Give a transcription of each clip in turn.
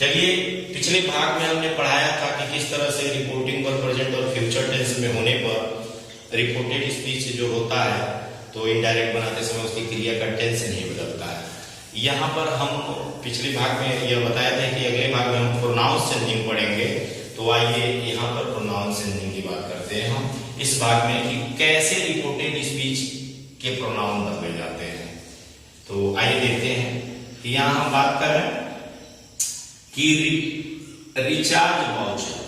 चलिए, पिछले भाग में हमने पढ़ाया था कि किस तरह से रिपोर्टिंग पर प्रेजेंट और फ्यूचर टेंस में होने पर रिपोर्टेड स्पीच जो होता है तो इनडायरेक्ट बनाते समय उसकी क्रिया का टेंस नहीं बदलता है। यहाँ पर हम पिछले भाग में यह बताया था कि अगले भाग में हम प्रोनाउंस चेंजिंग पढ़ेंगे, तो आइए यहाँ पर प्रोनाउंस चेंजिंग की बात करते हैं हम इस भाग में कि कैसे रिपोर्टेड स्पीच के प्रोनाउन बदले जाते हैं। तो आइए देखते हैं कि यहाँ हम बात कर रहे हैं कि रिचार्ज वाउचर,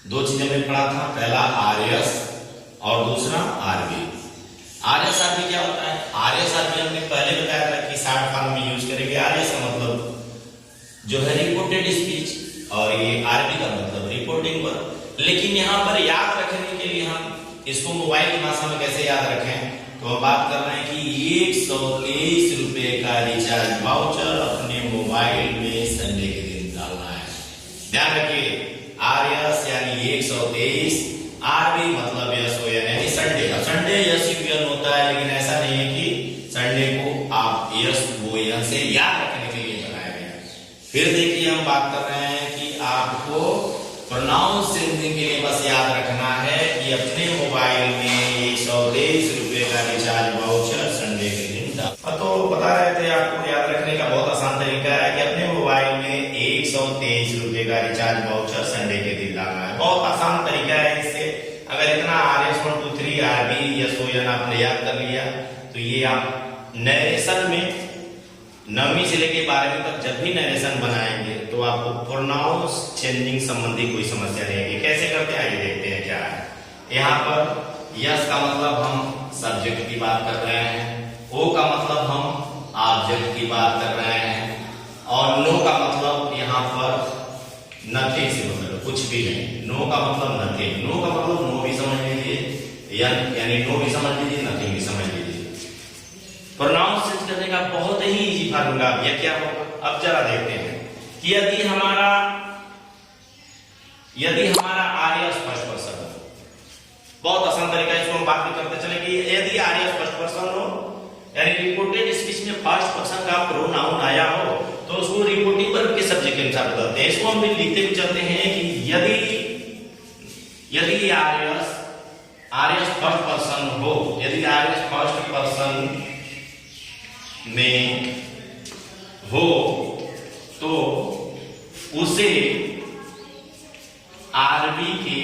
दो चीजें हमने पढ़ा था, पहला आरएस और दूसरा आरबी। आरएस आरबी क्या होता है? आरएस आरबी हमने पहले बताया था कि शॉर्ट फॉर्म में यूज करेंगे। आरएस का मतलब जो है रिपोर्टेड स्पीच और ये आरबी का मतलब रिपोर्टिंग वर्क। लेकिन यहाँ पर याद रखने के लिए हम इसको मोबाइल की भाषा में कैसे याद रखें, तो हम बात कर रहे हैं कि 123 रुपए का रिचार्ज वाउचर अपने मोबाइल में संडे के दिन डालना है। ध्यान रखिए, आरएस यानी 123, आरबी मतलब एसओएन यानी संडे। संडे यस यूएन होता है, लेकिन ऐसा नहीं है कि संडे को आप यस वो यन से याद रखने के लिए बनाया गया। फिर देखिए, हम बात कर रहे हैं कि आपको प्रोनाउंस चेंजिंग के लिए बस याद रखना है कि अपने मोबाइल में 123 रुपए का रिचार्ज वाउचर संडे के दिन डाल। तो बता रहे थे आपको याद रखने का बहुत आसान तरीका है कि अपने मोबाइल में 123 रुपए का रिचार्ज वाउचर संडे के दिन डालना है। बहुत आसान तरीका है। इससे अगर इतना RS 1 2 3 RB या सोयन आपने याद कर लिया तो ये आप नरेशन में 9वीं से लेके 12वीं तक जब भी नरेशन बनाएंगे तो आपको प्रोनाउंस चेंजिंग संबंधी कोई समस्या नहीं आएगी। कैसे करते हैं आइए देखते हैं क्या है। यहाँ पर यस का मतलब हम सब्जेक्ट की बात कर रहे हैं, ओ का मतलब हम ऑब्जेक्ट की बात कर रहे हैं, और नो का मतलब यहाँ पर नथिंग से मतलब कुछ भी नहीं। नो का मतलब नथिंग, नो का मतलब नो भी समझ लीजिए, यानी नो भी समझ लीजिए, नथिंग भी समझ लीजिए। प्रोनाउंस चेंज करने का बहुत ही इजी फार्मूला यह क्या होगा, अब जरा देखते हैं कि यदि हमारा आर्यस फर्स्ट पर्सन हो, बहुत आसान तरीका है, इसको हम बात भी करते चले कि यदि आर्यस फर्स्ट पर्सन हो यानी रिपोर्टेड स्पीच में फर्स्ट पर्सन का प्रोनाउन आया हो तो उसको रिपोर्टिंग वर्ब के सब्जेक्ट के अनुसार बदलते हैं। इसको हम लिखते भी चलते हैं कि यदि आर्यस फर्स्ट पर्सन हो, यदि आर्यस फर्स्ट पर्सन में हो तो उसे आरबी के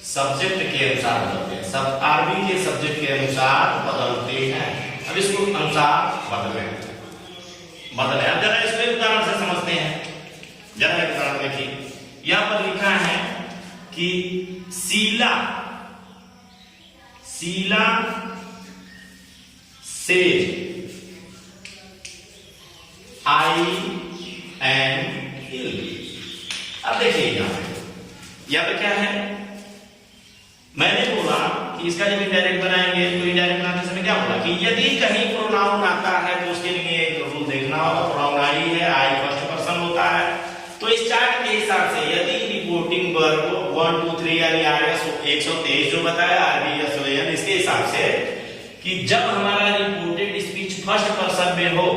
सब्जेक्ट के अनुसार बदलते हैं। सब आरबी के सब्जेक्ट के अनुसार बदलते हैं। अब इसको अनुसार बदले। अब जरा इसको उदाहरण से समझते हैं। जरा एक उदाहरण देखिए, यहां पर लिखा है कि शीला से आई एम इल। अब देखिए यहां पे क्या है, मैंने बोला कि इसका जब इनडायरेक्ट बनाएंगे तो इनडायरेक्ट बनाते समय क्या बोला कि यदि कहीं प्रोनाउन आता है तो उसके लिए एक रूल देखना होगा। प्रोनाउन आई है, आई फर्स्ट पर्सन होता है, तो इस चार्ट के हिसाब से यदि रिपोर्टिंग वर्ब 1 2 3 यानी आरएस 123 जो बताया, आरबी या सोयन, इसके हिसाब से कि जब हमारा रिपोर्टेड स्पीच फर्स्ट पर्सन में हो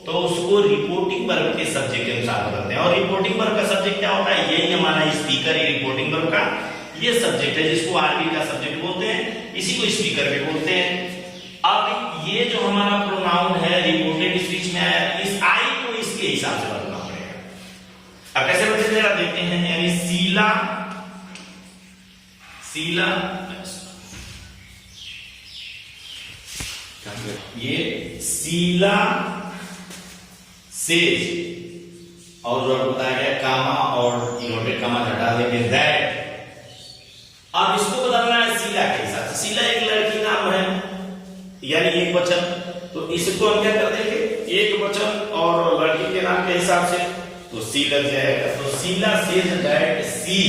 तो उसको रिपोर्टिंग वर्ब के सब्जेक्ट के अनुसार बदलते हैं। और रिपोर्टिंग वर्ब का सब्जेक्ट क्या होता है, यही हमारा स्पीकर है। रिपोर्टिंग वर्ब का ये सब्जेक्ट है जिसको आरबी का सब्जेक्ट बोलते हैं, इसी को स्पीकर भी बोलते हैं। अब ये जो हमारा प्रोनाउन है रिपोर्टेड स्पीच में आया, इस आई को इसके हिसाब से बदलना पड़ेगा। अब कैसे बदलते हैं देखते हैं। यानी शीला ये शीला से, और जो बताया गया कामा और इनवर्टेड कामा हटा देंगे दैट। अब इसको बदलना है शीला के हिसाब से। शीला एक लड़की नाम है यानी एक वचन, तो इसको हम क्या कर देंगे एक वचन और लड़की के नाम के हिसाब से तो सी लग जाएगा। तो शीला सेज दैट सी।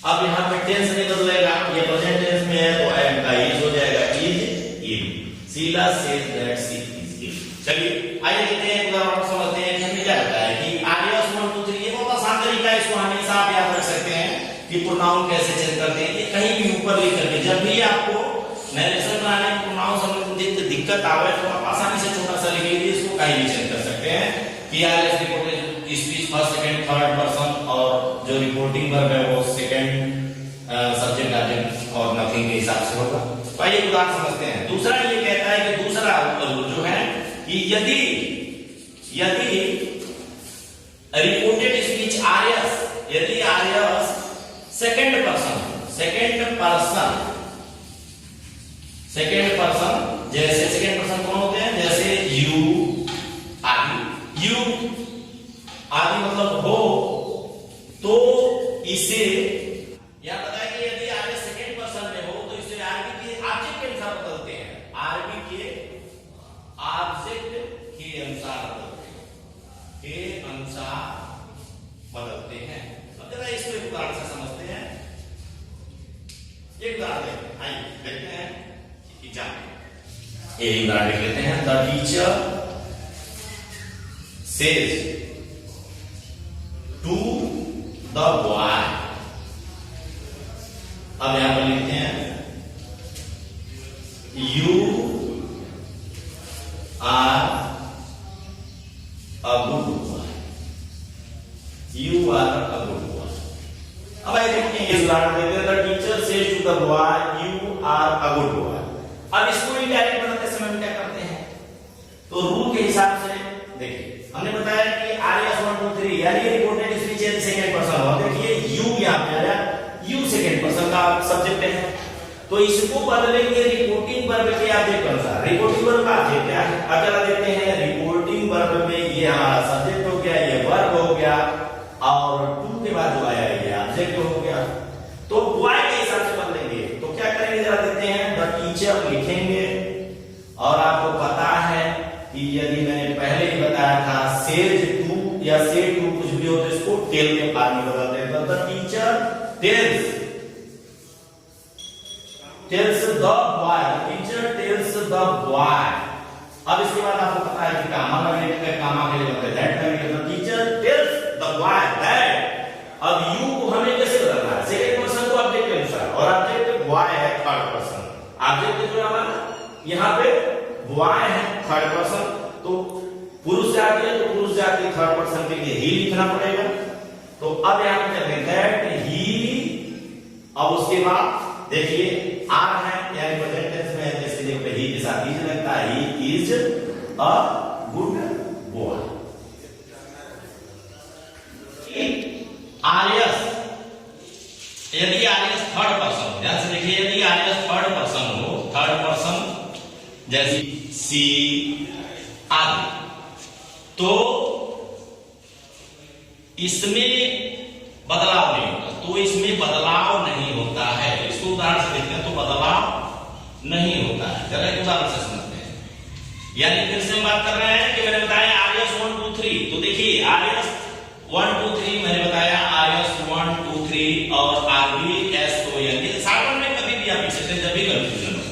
अब यहाँ पे टेंस नहीं बदलेगा, ये प्रेजेंट टेंस में है तो एम का इज हो जाएगा, is is. Sheela says that she is is. चलिए आइए देखते हैं, उदाहरण समझते हैं। हमें क्या लगता है कि आर्यस 1 2 3 ये बहुत आसान तरीका है, इसको हमेशा आप याद रख सकते हैं कि प्रोनाउन कैसे चेंज करते हैं। ये कहीं भी ऊपर लिख करके जब भी आपको नरेशन बनाने में प्रोनाउन संबंधित दिक्कत आवे तो आप आसानी से छोटा सा लिख लीजिए, इसको कहीं भी चेंज कर सकते हैं। कि RS reported speech first second third person और जो रिपोर्टिंग वर्ब है वो सेकंड सब्जेक्ट ऑब्जेक्ट और नथिंग के हिसाब से होगा। तो आइए उदाहरण समझते हैं। दूसरा ये कहता है कि दूसरा जो है कि यदि रिपोर्टेड स्पीच आरएस, यदि आरएस सेकंड पर्सन जैसे सेकंड पर्सन कौन होते हैं, जैसे यू आदि मतलब हो, तो इसे यहां बताया कि यदि आरएस सेकंड पर्सन में हो तो इसे आरबी के ऑब्जेक्ट के अनुसार बदलते हैं, आरबी के ऑब्जेक्ट के अनुसार बदलते हैं। अब जरा इसको एक उदाहरण से समझते हैं। एक उदाहरण देखते हैं, आइए देखते हैं एग्जाम। एक उदाहरण लिख लेते हैं। The teacher says to the boy। अब यहां पर लिखते हैं you are a good boy, you are a good boy। अब आइए देखते हैं इस उदाहरण देखते हैं। The teacher says to the boy you are a good boy। अब इसको इनडायरेक्ट बनाते समय हम क्या करते हैं, तो रूल के हिसाब से देखिए हमने बताया कि आरएस 1 2 3 यानी रिपोर्टेड स्पीच है सेकंड पर्सन हो। देखिए यू यहां पे आया, यू सेकंड पर्सन का सब्जेक्ट है, तो इसको बदलेंगे रिपोर्टिंग वर्ब के ऑब्जेक्ट के अनुसार। रिपोर्टिंग वर्ब का ऑब्जेक्ट क्या है, अब जरा देखते हैं। रिपोर्टिंग वर्ब में ये हमारा सब्जेक्ट हो गया, ये वर्ब हो गया, और टू के बाद जो आया ये ऑब्जेक्ट हो गया, तो बॉय के हिसाब से बदलेंगे। तो क्या करेंगे जरा देखते हैं। द टीचर लिखेंगे, और आपको पता है कि यदि मैंने पहले ही बताया था सेज टू या से टू कुछ भी हो तो इसको टेल के बाद में बदलते हैं। The teacher tells the boy, the teacher tells the boy. अब इसके बाद आपको पता है कि कामा लगने के कामा के लिए होता है दैट लगेगा। The teacher tells the boy that. अब यू को हमें कैसे बदलना है, सेकंड पर्सन को ऑब्जेक्ट के अनुसार, और ऑब्जेक्ट बॉय है थर्ड पर्सन। ऑब्जेक्ट जो हमारा यहां पे बॉय है थर्ड पर्सन, तो पुरुष जाति है तो पुरुष जाति थर्ड पर्सन के लिए ही लिखना पड़ेगा। तो अब यहां पे कहते हैं दैट ही, अब उसके बाद देखिए आर है यानी प्रेजेंट टेंस में है, इसके लिए ही के साथ इज लगता है, he is a good boy. RS यदि आरएस थर्ड पर्सन, ध्यान से देखिए, यदि आरएस थर्ड पर्सन हो, थर्ड पर्सन जैसे सी आदि, तो इसमें बदलाव नहीं होता, तो इसमें बदलाव नहीं होता है। इसको उदाहरण से देखते हैं तो बदलाव नहीं होता है। जरा एक उदाहरण से समझते हैं। यानी फिर से हम बात कर रहे हैं कि मैंने बताया आरएस 1 2 3, तो देखिए आरएस 1 2 3 मैंने बताया आरएस 1 2 3 और आरबी एस ओ एन, ये साधारण में कभी भी आप लिख सकते हैं जब भी कंफ्यूजन हो।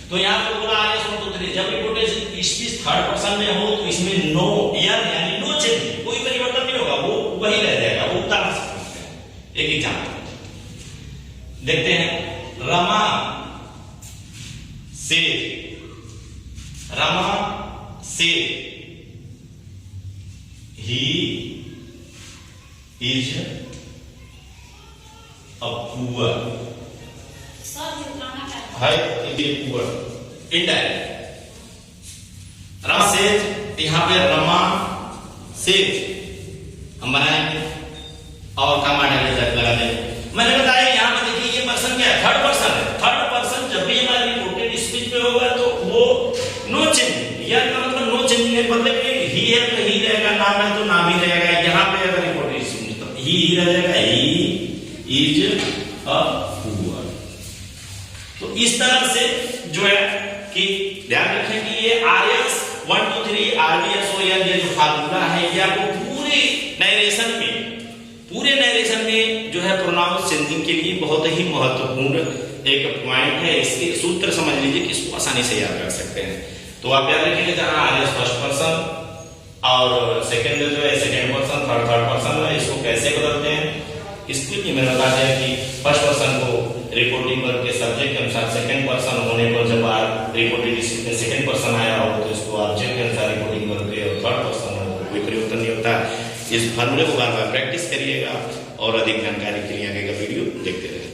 तो यहां पे बोला आरएस 1 2 3, जब रिपोर्टेड स्पीच थर्ड पर्सन में हो तो इसमें नो यानी नो चेंज, कोई परिवर्तन नहीं होगा, वो वही रह जाएगा, वो उतार सकते हैं। एक एग्जांपल देखते हैं। रमा से ही इज अ पुअर, है पुअर इनडायरेक्ट। रमा सेज, यहां पे रमा सेज हम बनाएंगे और कामा लगा देंगे। मैंने बताया यहां पे देखिए ये पर्सन क्या है, थर्ड पर्सन है। थर्ड पर्सन जब भी हमारी रिपोर्टेड स्पीच पे होगा तो वो नो चेंज, या मतलब नो चेंज नहीं, मतलब ही है तो ही रहेगा, नाम है तो नाम ही रहेगा। यहां पे अगर रिपोर्टेड स्पीच तो ही रह जाएगा, ही इज अ पुअर। तो इस तरह से जो है कि ध्यान रखें कि ये आरएस 1 2 3 आरबीएसओएन ये जो फार्मूला है ये आपको पूरे नरेशन में जो है प्रोनाउंस चेंजिंग के लिए बहुत ही महत्वपूर्ण एक पॉइंट है। इसके सूत्र समझ लीजिए कि इसको आसानी से याद कर सकते हैं। तो आप याद रखेंगे जहां आरएस फर्स्ट पर्सन और सेकंड जो है सेकंड पर्सन, थर्ड पर्सन है, इसको कैसे बदलते हैं इसके लिए मैंने बता दिया कि फर्स्ट पर्सन को रिपोर्टिंग वर्ब के सब्जेक्ट के अनुसार, सेकंड पर्सन होने पर जब रिपोर्टेड सेकंड पर्सन आया हो तो इसको ऑब्जेक्ट के अनुसार रिपोर्टिंग वर्ब के, और थर्ड पर्सन हो तो कोई परिवर्तन नहीं बनता है। इस फार्मूले को बार बार प्रैक्टिस करिएगा और अधिक जानकारी के लिए आगे का वीडियो देखते रहिए।